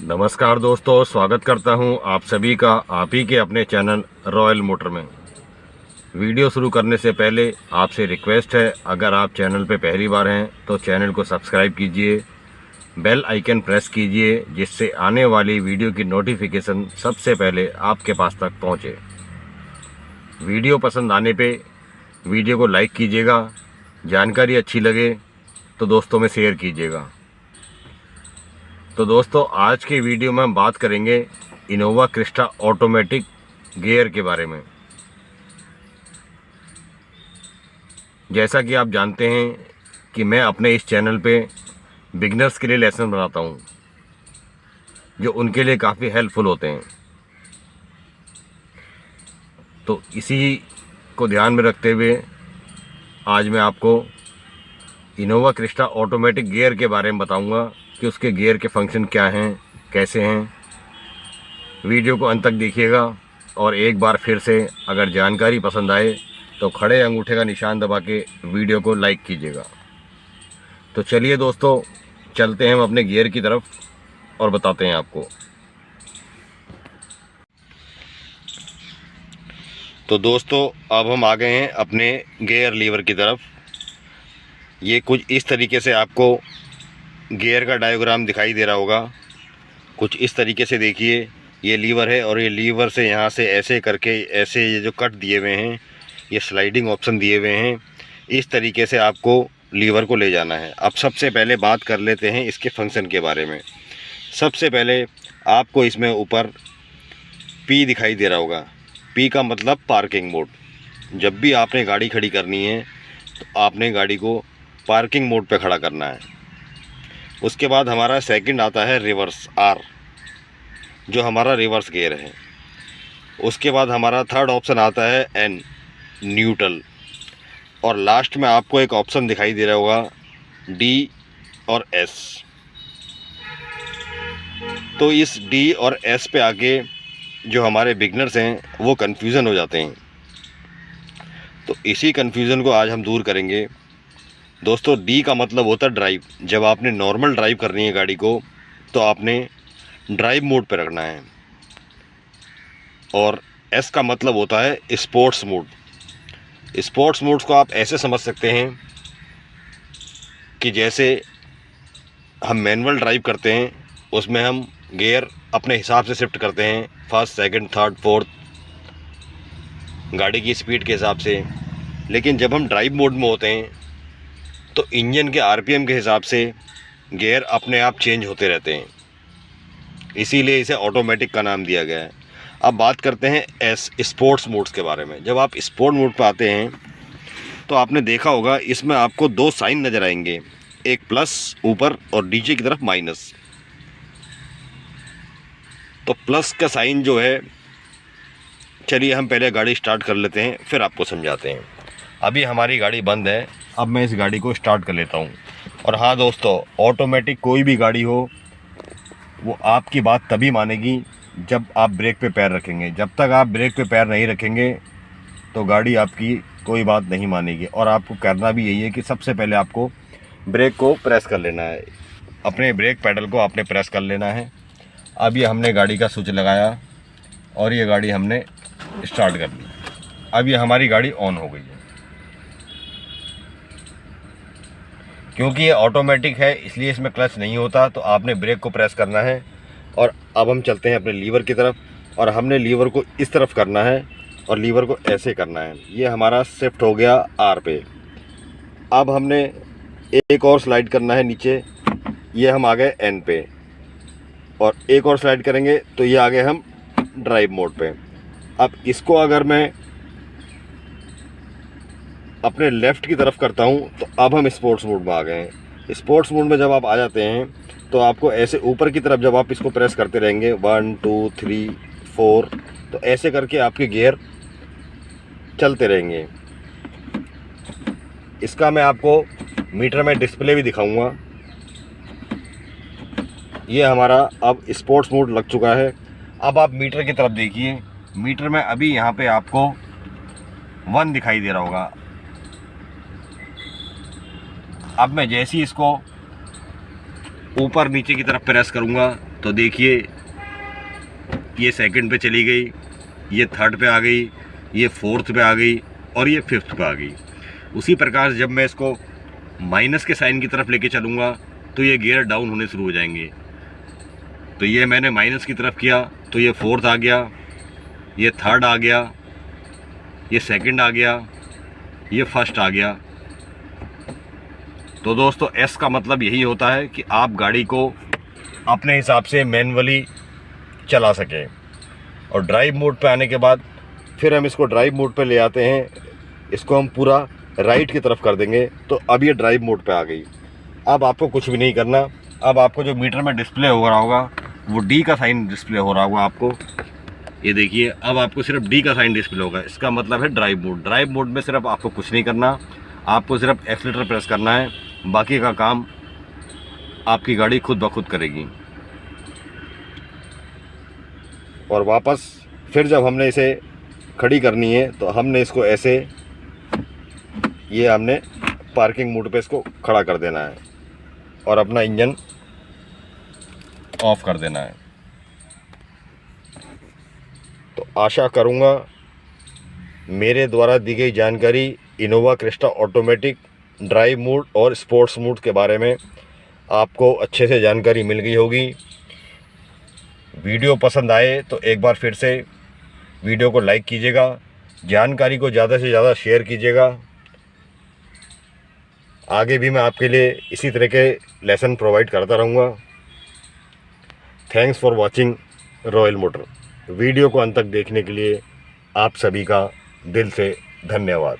नमस्कार दोस्तों, स्वागत करता हूं आप सभी का आप ही के अपने चैनल रॉयल मोटर में। वीडियो शुरू करने से पहले आपसे रिक्वेस्ट है, अगर आप चैनल पे पहली बार हैं तो चैनल को सब्सक्राइब कीजिए, बेल आइकन प्रेस कीजिए, जिससे आने वाली वीडियो की नोटिफिकेशन सबसे पहले आपके पास तक पहुंचे। वीडियो पसंद आने पे वीडियो को लाइक कीजिएगा, जानकारी अच्छी लगे तो दोस्तों में शेयर कीजिएगा। तो दोस्तों, आज के वीडियो में हम बात करेंगे इनोवा क्रिस्टा ऑटोमेटिक गियर के बारे में। जैसा कि आप जानते हैं कि मैं अपने इस चैनल पे बिगनर्स के लिए लेसन बनाता हूं, जो उनके लिए काफ़ी हेल्पफुल होते हैं। तो इसी को ध्यान में रखते हुए आज मैं आपको इनोवा क्रिस्टा ऑटोमेटिक गियर के बारे में बताऊंगा कि उसके गियर के फंक्शन क्या हैं, कैसे हैं। वीडियो को अंत तक देखिएगा और एक बार फिर से अगर जानकारी पसंद आए तो खड़े अंगूठे का निशान दबा के वीडियो को लाइक कीजिएगा। तो चलिए दोस्तों, चलते हैं हम अपने गियर की तरफ और बताते हैं आपको। तो दोस्तों, अब हम आ गए हैं अपने गियर लीवर की तरफ। ये कुछ इस तरीके से आपको गियर का डायग्राम दिखाई दे रहा होगा। कुछ इस तरीके से देखिए, ये लीवर है और ये लीवर से यहाँ से ऐसे करके ऐसे ये जो कट दिए हुए हैं, ये स्लाइडिंग ऑप्शन दिए हुए हैं। इस तरीके से आपको लीवर को ले जाना है। अब सबसे पहले बात कर लेते हैं इसके फंक्शन के बारे में। सबसे पहले आपको इसमें ऊपर पी दिखाई दे रहा होगा। पी का मतलब पार्किंग मोड। जब भी आपने गाड़ी खड़ी करनी है तो आपने गाड़ी को पार्किंग मोड पे खड़ा करना है। उसके बाद हमारा सेकंड आता है रिवर्स, आर, जो हमारा रिवर्स गियर है। उसके बाद हमारा थर्ड ऑप्शन आता है एन, न्यूट्रल। और लास्ट में आपको एक ऑप्शन दिखाई दे रहा होगा डी और एस। तो इस डी और एस पे आके जो हमारे बिगनर्स हैं वो कन्फ्यूज़न हो जाते हैं। तो इसी कन्फ्यूज़न को आज हम दूर करेंगे। दोस्तों, डी का मतलब होता है ड्राइव। जब आपने नॉर्मल ड्राइव करनी है गाड़ी को तो आपने ड्राइव मोड पर रखना है। और एस का मतलब होता है स्पोर्ट्स मोड। स्पोर्ट्स मोड्स को आप ऐसे समझ सकते हैं कि जैसे हम मैनुअल ड्राइव करते हैं, उसमें हम गियर अपने हिसाब से शिफ्ट करते हैं, फर्स्ट, सेकंड, थर्ड, फोर्थ, गाड़ी की स्पीड के हिसाब से। लेकिन जब हम ड्राइव मोड में होते हैं तो इंजन के आरपीएम के हिसाब से गियर अपने आप चेंज होते रहते हैं, इसीलिए इसे ऑटोमेटिक का नाम दिया गया है। अब बात करते हैं स्पोर्ट्स मोड्स के बारे में। जब आप स्पोर्ट मोड पर आते हैं तो आपने देखा होगा इसमें आपको दो साइन नज़र आएंगे, एक प्लस ऊपर और नीचे की तरफ माइनस। तो प्लस का साइन जो है, चलिए हम पहले गाड़ी स्टार्ट कर लेते हैं, फिर आपको समझाते हैं। अभी हमारी गाड़ी बंद है, अब मैं इस गाड़ी को स्टार्ट कर लेता हूँ। और हाँ दोस्तों, ऑटोमेटिक कोई भी गाड़ी हो वो आपकी बात तभी मानेगी जब आप ब्रेक पे पैर रखेंगे। जब तक आप ब्रेक पे पैर नहीं रखेंगे तो गाड़ी आपकी कोई बात नहीं मानेगी। और आपको करना भी यही है कि सबसे पहले आपको ब्रेक को प्रेस कर लेना है, अपने ब्रेक पैडल को आपने प्रेस कर लेना है। अब ये हमने गाड़ी का स्विच लगाया और ये गाड़ी हमने स्टार्ट कर ली। अब ये हमारी गाड़ी ऑन हो गई है। क्योंकि ये ऑटोमेटिक है इसलिए इसमें क्लच नहीं होता, तो आपने ब्रेक को प्रेस करना है। और अब हम चलते हैं अपने लीवर की तरफ, और हमने लीवर को इस तरफ करना है और लीवर को ऐसे करना है। ये हमारा शिफ्ट हो गया आर पे। अब हमने एक और स्लाइड करना है नीचे, ये हम आ गए एन पे। और एक और स्लाइड करेंगे तो ये आ गए हम ड्राइव मोड पे। अब इसको अगर मैं अपने लेफ़्ट की तरफ करता हूँ तो अब हम स्पोर्ट्स मोड में आ गए हैं। स्पोर्ट्स मोड में जब आप आ जाते हैं तो आपको ऐसे ऊपर की तरफ जब आप इसको प्रेस करते रहेंगे 1 2 3 4, तो ऐसे करके आपके गियर चलते रहेंगे। इसका मैं आपको मीटर में डिस्प्ले भी दिखाऊंगा। ये हमारा अब स्पोर्ट्स मोड लग चुका है। अब आप मीटर की तरफ देखिए, मीटर में अभी यहाँ पे आपको 1 दिखाई दे रहा होगा। अब मैं जैसे ही इसको ऊपर नीचे की तरफ प्रेस करूँगा तो देखिए ये सेकंड पे चली गई, ये थर्ड पे आ गई, ये फोर्थ पे आ गई और ये फिफ्थ पे आ गई। उसी प्रकार जब मैं इसको माइनस के साइन की तरफ लेके चलूँगा तो ये गियर डाउन होने शुरू हो जाएंगे। तो ये मैंने माइनस की तरफ किया तो ये फोर्थ आ गया, ये थर्ड आ गया, ये सेकंड आ गया, ये फर्स्ट आ गया। तो दोस्तों एस का मतलब यही होता है कि आप गाड़ी को अपने हिसाब से मैनुअली चला सकें। और ड्राइव मोड पे आने के बाद फिर हम इसको ड्राइव मोड पे ले आते हैं, इसको हम पूरा राइट की तरफ कर देंगे। तो अब ये ड्राइव मोड पे आ गई। अब आपको कुछ भी नहीं करना। अब आपको जो मीटर में डिस्प्ले हो रहा होगा वो डी का साइन डिस्प्ले हो रहा होगा आपको। ये देखिए अब आपको सिर्फ डी का साइन डिस्प्ले होगा, इसका मतलब है ड्राइव मोड। ड्राइव मोड में सिर्फ आपको कुछ नहीं करना, आपको सिर्फ एक्सीलरेटर प्रेस करना है, बाकी का काम आपकी गाड़ी खुद ब खुद करेगी। और वापस फिर जब हमने इसे खड़ी करनी है तो हमने इसको ऐसे, ये हमने पार्किंग मोड पे इसको खड़ा कर देना है और अपना इंजन ऑफ कर देना है। तो आशा करूँगा मेरे द्वारा दी गई जानकारी Innova Crysta automatic drive mode और स्पोर्ट्स मोड के बारे में आपको अच्छे से जानकारी मिल गई होगी। वीडियो पसंद आए तो एक बार फिर से वीडियो को लाइक कीजिएगा, जानकारी को ज़्यादा से ज़्यादा शेयर कीजिएगा। आगे भी मैं आपके लिए इसी तरह के लेसन प्रोवाइड करता रहूँगा। Thanks for watching royal motor. Video को अंत तक देखने के लिए आप सभी का दिल से धन्यवाद।